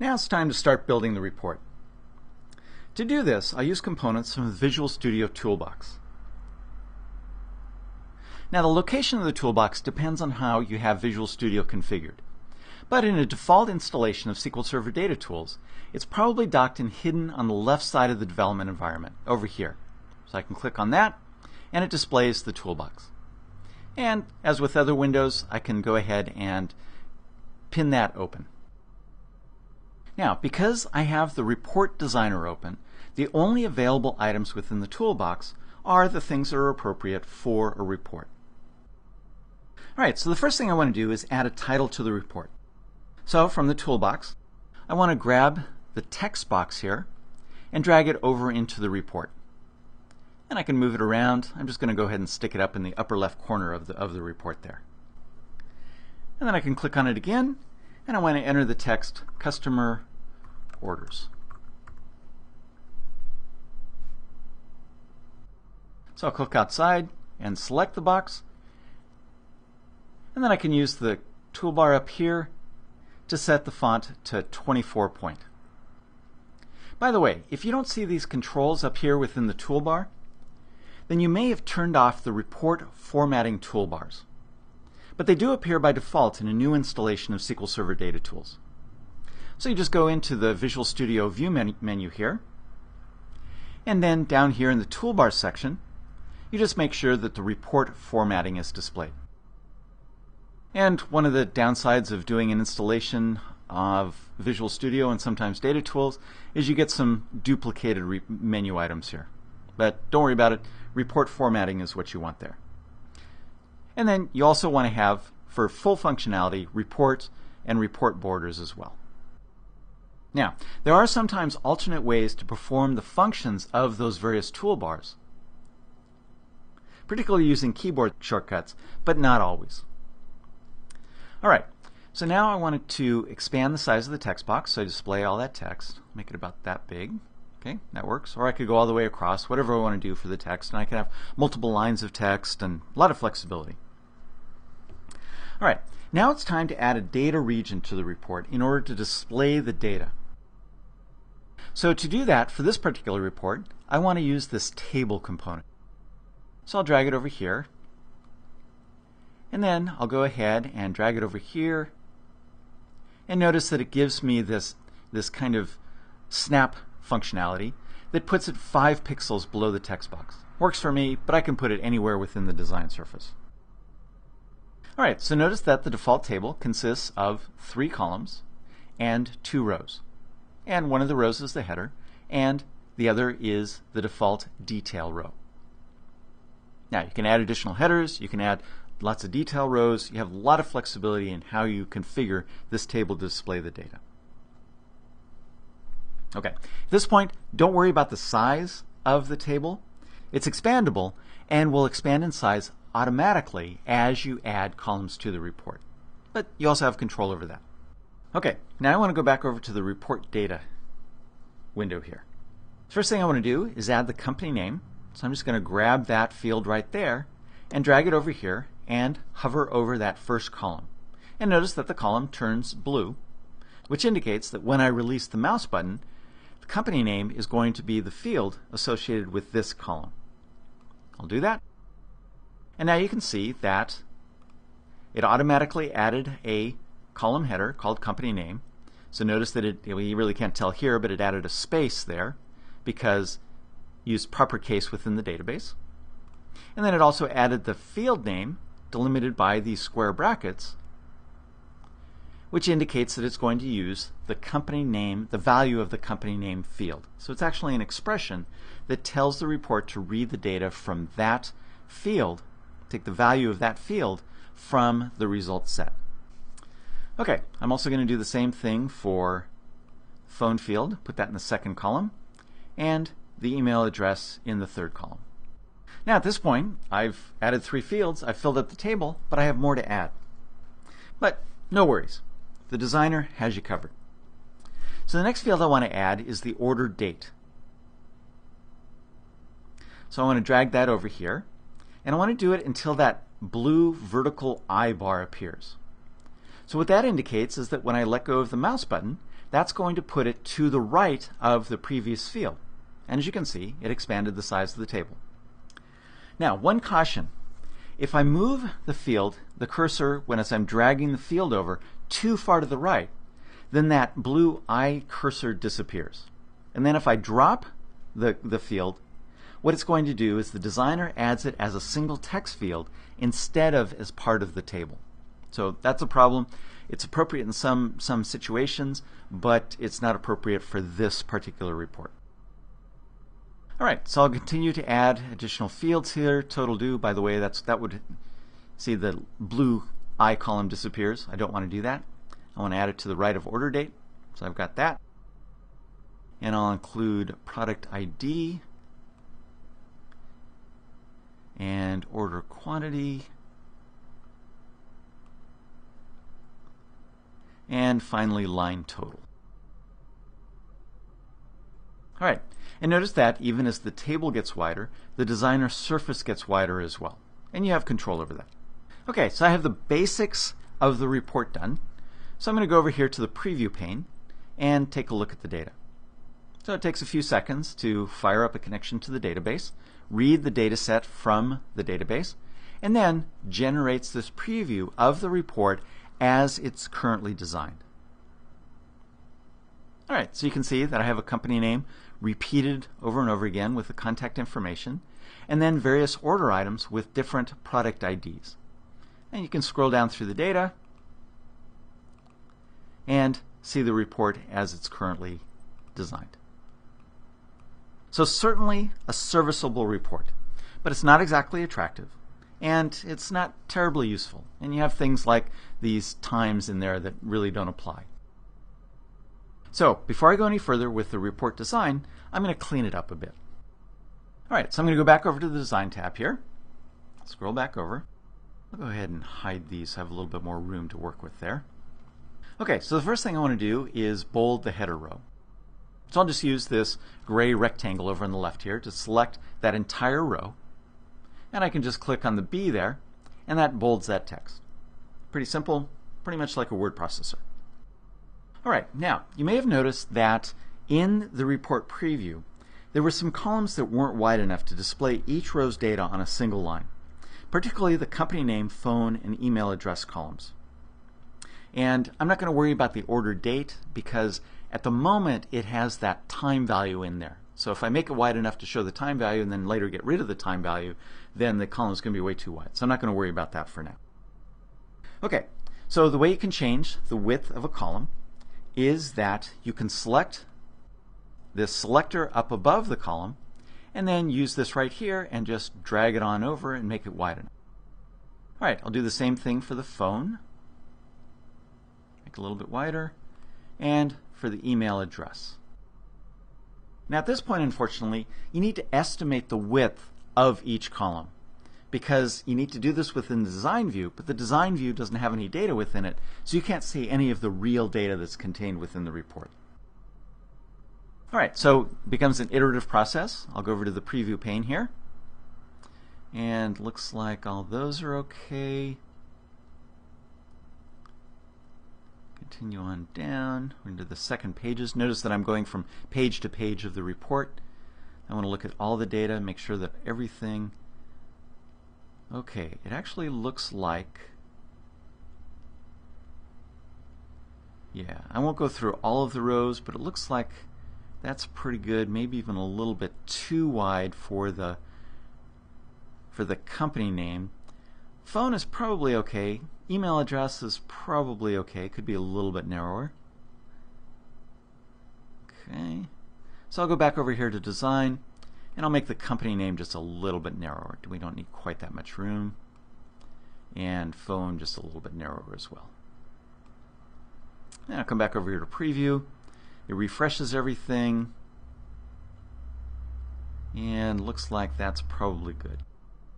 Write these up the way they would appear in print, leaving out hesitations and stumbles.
Now it's time to start building the report. To do this, I'll use components from the Visual Studio Toolbox. Now the location of the toolbox depends on how you have Visual Studio configured. But in a default installation of SQL Server Data Tools, it's probably docked and hidden on the left side of the development environment, over here. So I can click on that, and it displays the toolbox. And as with other windows, I can go ahead and pin that open. Now, because I have the Report Designer open, the only available items within the toolbox are the things that are appropriate for a report. Alright, so the first thing I want to do is add a title to the report. So from the toolbox, I want to grab the text box here and drag it over into the report. And I can move it around. I'm just going to go ahead and stick it up in the upper left corner of the report there. And then I can click on it again, and I want to enter the text Customer Orders. So I'll click outside and select the box, and then I can use the toolbar up here to set the font to 24 point. By the way, if you don't see these controls up here within the toolbar, then you may have turned off the report formatting toolbars. But they do appear by default in a new installation of SQL Server Data Tools. So you just go into the Visual Studio View menu here, and then down here in the Toolbar section, you just make sure that the report formatting is displayed. And one of the downsides of doing an installation of Visual Studio and sometimes Data Tools is you get some duplicated menu items here. But don't worry about it, report formatting is what you want there. And then you also want to have, for full functionality, report and report borders as well. Now, there are sometimes alternate ways to perform the functions of those various toolbars, particularly using keyboard shortcuts, but not always. Alright, so now I wanted to expand the size of the text box so I display all that text, make it about that big. Okay, that works. Or I could go all the way across, whatever I want to do for the text, and I can have multiple lines of text and a lot of flexibility. Alright, now it's time to add a data region to the report in order to display the data. So to do that, for this particular report, I want to use this table component. So I'll drag it over here, and then I'll go ahead and drag it over here, and notice that it gives me this kind of snap functionality that puts it 5 pixels below the text box. Works for me, but I can put it anywhere within the design surface. Alright, so notice that the default table consists of 3 columns and 2 rows. And one of the rows is the header, and the other is the default detail row. Now you can add additional headers, you can add lots of detail rows, you have a lot of flexibility in how you configure this table to display the data. Okay, at this point, don't worry about the size of the table. It's expandable and will expand in size automatically as you add columns to the report. But you also have control over that. Okay, now I want to go back over to the report data window here. First thing I want to do is add the company name. So I'm just going to grab that field right there and drag it over here and hover over that first column. And notice that the column turns blue, which indicates that when I release the mouse button, the company name is going to be the field associated with this column. I'll do that. And now you can see that it automatically added a column header called company name. So notice that you really can't tell here, but it added a space there because it used proper case within the database. And then it also added the field name delimited by these square brackets, which indicates that it's going to use the company name, the value of the company name field. So it's actually an expression that tells the report to read the data from that field, take the value of that field from the result set. Okay, I'm also going to do the same thing for phone field, put that in the second column, and the email address in the third column. Now at this point, I've added 3 fields, I've filled up the table, but I have more to add. But no worries. The designer has you covered. So the next field I want to add is the order date. So I want to drag that over here, and I want to do it until that blue vertical I bar appears. So what that indicates is that when I let go of the mouse button, that's going to put it to the right of the previous field. And as you can see, it expanded the size of the table. Now, one caution. If I move the field, the cursor, as I'm dragging the field over, too far to the right, then that blue eye cursor disappears. And then if I drop the field, what it's going to do is the designer adds it as a single text field instead of as part of the table. So that's a problem. It's appropriate in some situations, but it's not appropriate for this particular report. All right, so I'll continue to add additional fields here. Total due, by the way, that would see the blue I column disappears. I don't want to do that. I want to add it to the right of order date. So I've got that. And I'll include product ID and order quantity. And finally, line total. All right, and notice that even as the table gets wider, the designer surface gets wider as well. And you have control over that. Okay, so I have the basics of the report done. So I'm going to go over here to the preview pane and take a look at the data. So it takes a few seconds to fire up a connection to the database, read the data set from the database, and then generates this preview of the report as it's currently designed. All right, so you can see that I have a company name repeated over and over again with the contact information, and then various order items with different product IDs. And you can scroll down through the data and see the report as it's currently designed. So certainly a serviceable report, but it's not exactly attractive, and it's not terribly useful. And you have things like these times in there that really don't apply. So before I go any further with the report design, I'm going to clean it up a bit. All right, so I'm going to go back over to the Design tab here. Scroll back over. I'll go ahead and hide these so I have a little bit more room to work with there. Okay, so the first thing I want to do is bold the header row. So I'll just use this gray rectangle over on the left here to select that entire row. And I can just click on the B there, and that bolds that text. Pretty simple, pretty much like a word processor. All right, now you may have noticed that in the report preview, there were some columns that weren't wide enough to display each row's data on a single line, particularly the company name, phone, and email address columns. And I'm not going to worry about the order date because at the moment it has that time value in there. So if I make it wide enough to show the time value and then later get rid of the time value, then the column is going to be way too wide. So I'm not going to worry about that for now. Okay, so the way you can change the width of a column is that you can select this selector up above the column and then use this right here and just drag it on over and make it wide enough. All right, I'll do the same thing for the phone. Make it a little bit wider, and for the email address. Now at this point, unfortunately, you need to estimate the width of each column because you need to do this within the design view, but the design view doesn't have any data within it, so you can't see any of the real data that's contained within the report. All right, so it becomes an iterative process. I'll go over to the preview pane here, and looks like all those are okay. Continue on down. We're into the second pages. Notice that I'm going from page to page of the report. I want to look at all the data, make sure that everything. Okay, it actually looks like, yeah, I won't go through all of the rows, but it looks like that's pretty good, maybe even a little bit too wide for the company name. Phone is probably okay. Email address is probably okay. Could be a little bit narrower. Okay. So I'll go back over here to design, and I'll make the company name just a little bit narrower. We don't need quite that much room. And phone just a little bit narrower as well. And I'll come back over here to preview. It refreshes everything. And looks like that's probably good.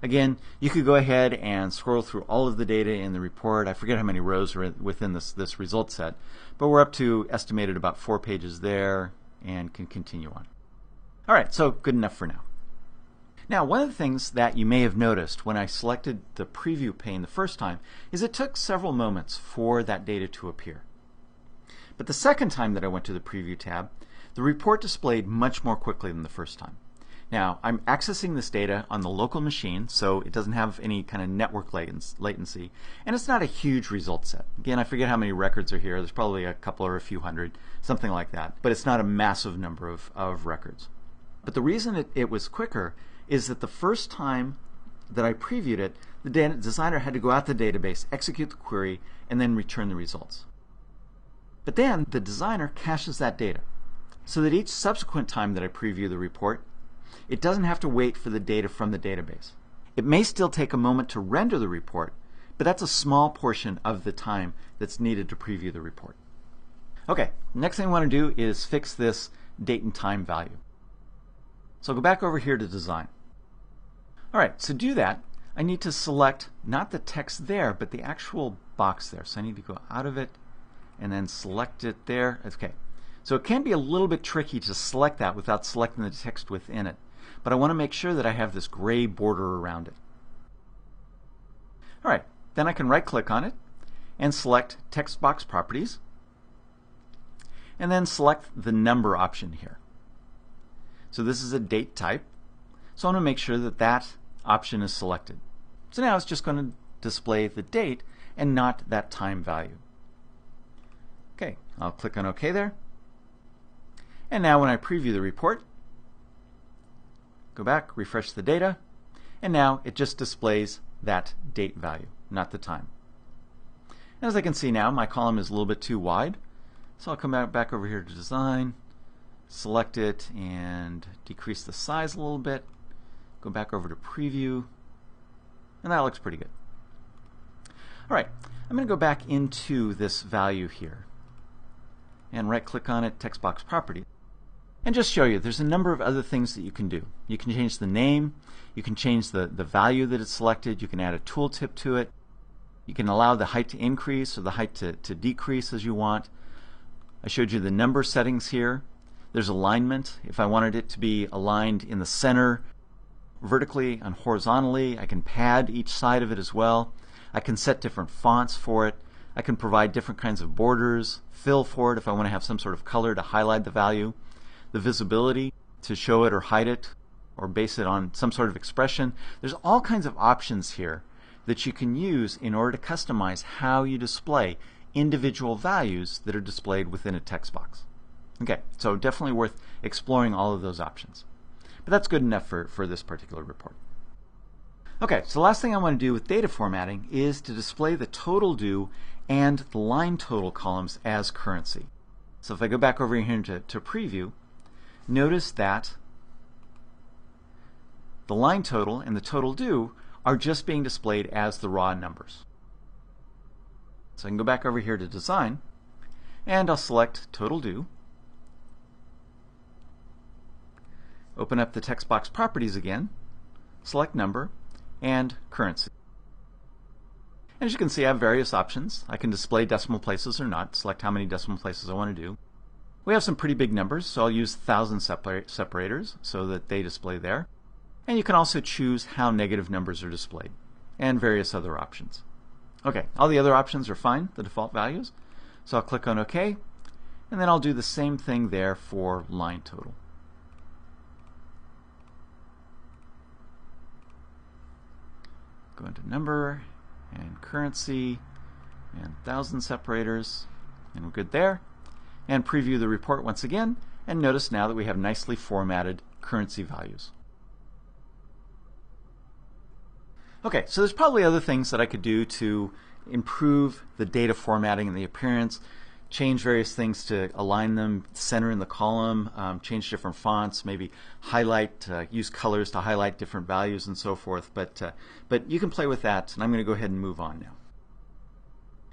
Again, you could go ahead and scroll through all of the data in the report. I forget how many rows are within this result set, but we're up to estimated about 4 pages there and can continue on. All right, so good enough for now. Now, one of the things that you may have noticed when I selected the preview pane the first time is it took several moments for that data to appear. But the second time that I went to the Preview tab, the report displayed much more quickly than the first time. Now, I'm accessing this data on the local machine, so it doesn't have any kind of network latency, and it's not a huge result set. Again, I forget how many records are here. There's probably a couple or a few hundred, something like that, but it's not a massive number of records. But the reason it was quicker is that the first time that I previewed it, the designer had to go out to the database, execute the query, and then return the results. But then the designer caches that data, so that each subsequent time that I preview the report, it doesn't have to wait for the data from the database. It may still take a moment to render the report, but that's a small portion of the time that's needed to preview the report. Okay, next thing I want to do is fix this date and time value. So I'll go back over here to design. Alright, so to do that, I need to select not the text there, but the actual box there. So I need to go out of it and then select it there. Okay, so it can be a little bit tricky to select that without selecting the text within it. But I want to make sure that I have this gray border around it. Alright, then I can right click on it and select text box properties and then select the number option here. So this is a date type, so I want to make sure that that option is selected. So now it's just going to display the date and not that time value. Okay, I'll click on OK there. And now when I preview the report, go back, refresh the data, and now it just displays that date value, not the time. And as I can see now, my column is a little bit too wide, so I'll come back over here to design, select it, and decrease the size a little bit, go back over to preview, and that looks pretty good. Alright, I'm going to go back into this value here, and right click on it, text box property. And just show you, there's a number of other things that you can do. You can change the name, you can change the value that it's selected, you can add a tooltip to it, you can allow the height to increase or the height to decrease as you want. I showed you the number settings here. There's alignment. If I wanted it to be aligned in the center, vertically and horizontally, I can pad each side of it as well. I can set different fonts for it. I can provide different kinds of borders, fill for it if I want to have some sort of color to highlight the value. The visibility to show it or hide it or base it on some sort of expression. There's all kinds of options here that you can use in order to customize how you display individual values that are displayed within a text box. Okay, so definitely worth exploring all of those options. But that's good enough for this particular report. Okay, so the last thing I want to do with data formatting is to display the total due and the line total columns as currency. So if I go back over here to preview, notice that the line total and the total due are just being displayed as the raw numbers. So I can go back over here to design and I'll select total due, open up the text box properties again, select number and currency. And as you can see, I have various options. I can display decimal places or not, select how many decimal places I want to do. We have some pretty big numbers, so I'll use 1000 separators so that they display there. And you can also choose how negative numbers are displayed, and various other options. Okay, all the other options are fine, the default values. So I'll click on OK, and then I'll do the same thing there for line total. Go into number, and currency, and 1000 separators, and we're good there. And preview the report once again, and notice now that we have nicely formatted currency values. Okay, so there's probably other things that I could do to improve the data formatting and the appearance, change various things to align them, center in the column, change different fonts, maybe highlight, use colors to highlight different values and so forth, but you can play with that, and I'm going to go ahead and move on now.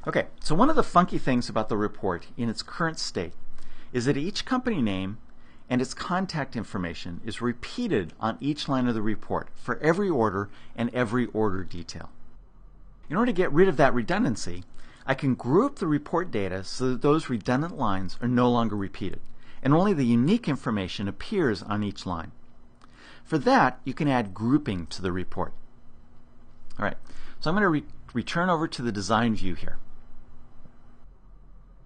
Okay, so one of the funky things about the report in its current state is that each company name and its contact information is repeated on each line of the report for every order and every order detail. In order to get rid of that redundancy, I can group the report data so that those redundant lines are no longer repeated, and only the unique information appears on each line. For that, you can add grouping to the report. All right, so I'm going to return over to the design view here.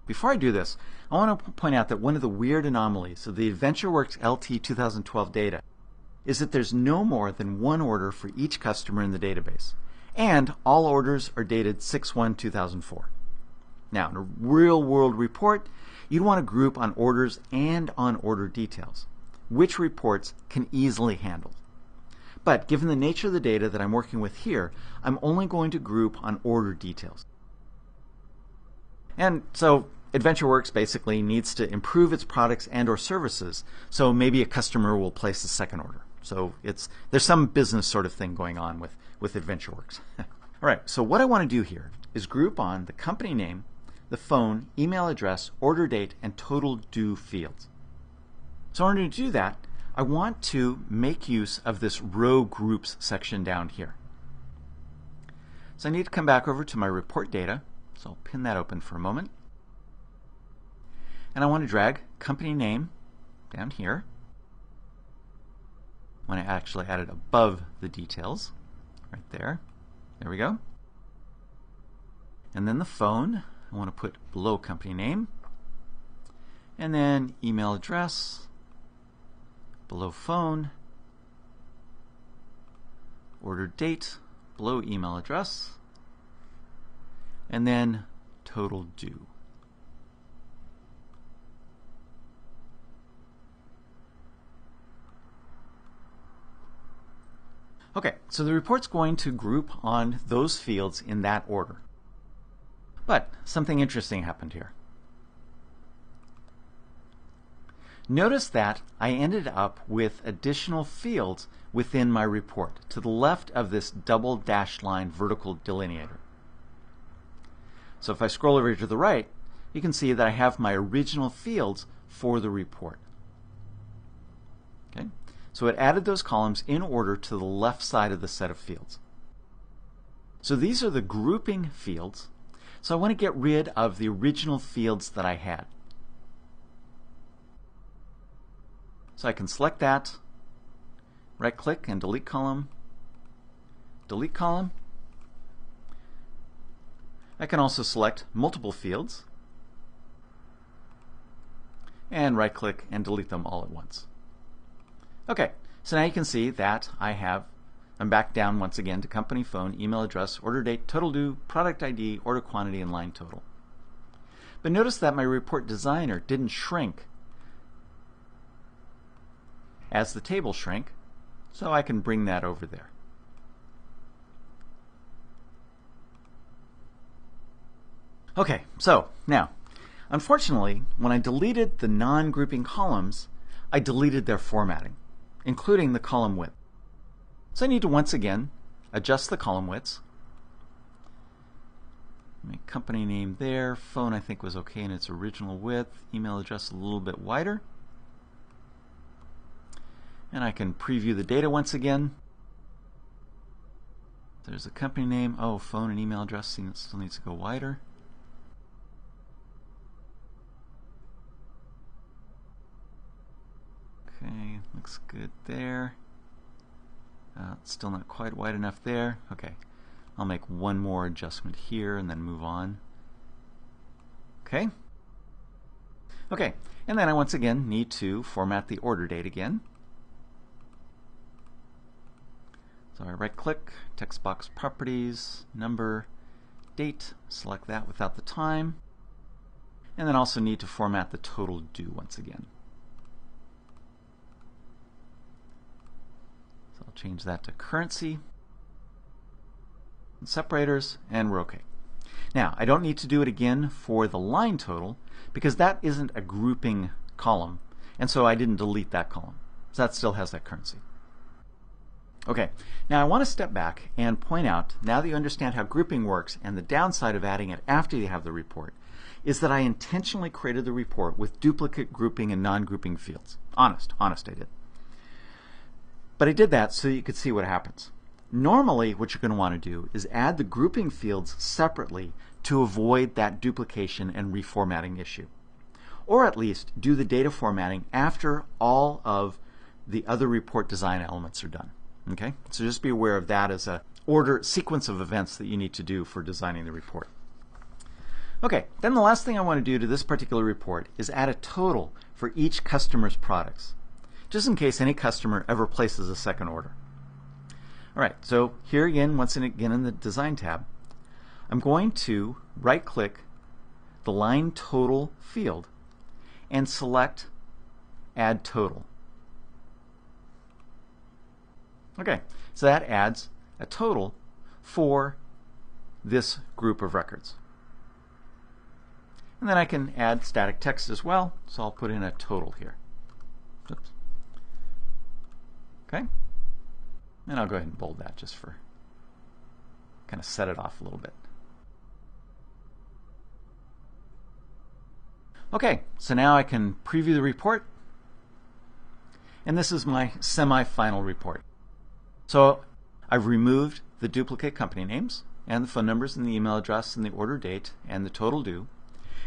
Before I do this, I want to point out that one of the weird anomalies of the AdventureWorks LT 2012 data is that there's no more than one order for each customer in the database, and all orders are dated 6/1/2004. Now, in a real-world report, you'd want to group on orders and on order details, which reports can easily handle. But given the nature of the data that I'm working with here, I'm only going to group on order details. And so AdventureWorks basically needs to improve its products and or services, so maybe a customer will place a second order. So there's some business sort of thing going on with AdventureWorks. All right, so what I want to do here is group on the company name, the phone, email address, order date, and total due fields. So in order to do that, I want to make use of this row groups section down here. So I need to come back over to my report data. So I'll pin that open for a moment. And I want to drag company name down here. I want to actually add it above the details, right there. There we go. And then the phone, I want to put below company name. And then email address, below phone, order date, below email address, and then total due. Okay, so the report's going to group on those fields in that order. But something interesting happened here. Notice that I ended up with additional fields within my report to the left of this double dashed line vertical delineator. So if I scroll over to the right, you can see that I have my original fields for the report. Okay? So it added those columns in order to the left side of the set of fields. So these are the grouping fields. So I want to get rid of the original fields that I had. So I can select that, right click and delete column, delete column. I can also select multiple fields and right click and delete them all at once. Okay, so now you can see that I'm back down once again to company phone, email address, order date, total due, product ID, order quantity, and line total. But notice that my report designer didn't shrink as the table shrank, so I can bring that over there. Okay, so now, unfortunately, when I deleted the non-grouping columns, I deleted their formatting, including the column width. So I need to once again adjust the column widths. Make company name there, phone I think was okay in its original width, email address a little bit wider. And I can preview the data once again. There's the company name. Oh, phone and email address still needs to go wider. Okay, looks good there. It's still not quite wide enough there. Okay, I'll make one more adjustment here and then move on. Okay. Okay, and then I once again need to format the order date again. So I right click, text box properties, number, date, select that without the time, and then also need to format the total due once again. So I'll change that to currency, and separators, and we're okay. Now, I don't need to do it again for the line total because that isn't a grouping column, and so I didn't delete that column. So that still has that currency. Okay, now I want to step back and point out, now that you understand how grouping works and the downside of adding it after you have the report, is that I intentionally created the report with duplicate grouping and non-grouping fields. Honest I did. But I did that so you could see what happens. Normally, what you're going to want to do is add the grouping fields separately to avoid that duplication and reformatting issue. Or at least do the data formatting after all of the other report design elements are done. Okay, so just be aware of that as a sequence of events that you need to do for designing the report. Okay, then the last thing I want to do to this particular report is add a total for each customer's products, just in case any customer ever places a second order. All right, so here again, once again in the Design tab, I'm going to right-click the Line Total field and select Add Total. Okay, so that adds a total for this group of records. And then I can add static text as well, so I'll put in a total here. Oops. Okay, and I'll go ahead and bold that just for kind of set it off a little bit. Okay, so now I can preview the report, and this is my semi-final report. So I've removed the duplicate company names and the phone numbers and the email address and the order date and the total due.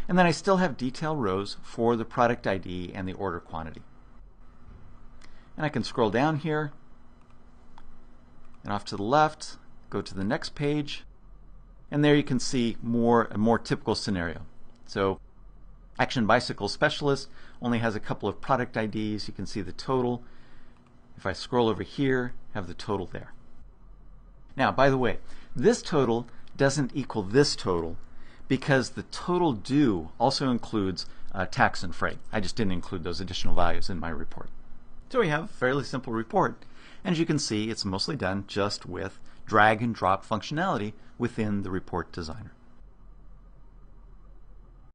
And then I still have detail rows for the product ID and the order quantity. And I can scroll down here and off to the left, go to the next page, and there you can see a more typical scenario. So Action Bicycle Specialist only has a couple of product IDs. You can see the total. If I scroll over here, have the total there. Now, by the way, this total doesn't equal this total because the total due also includes tax and freight. I just didn't include those additional values in my report. So we have a fairly simple report, and as you can see, it's mostly done just with drag and drop functionality within the Report Designer.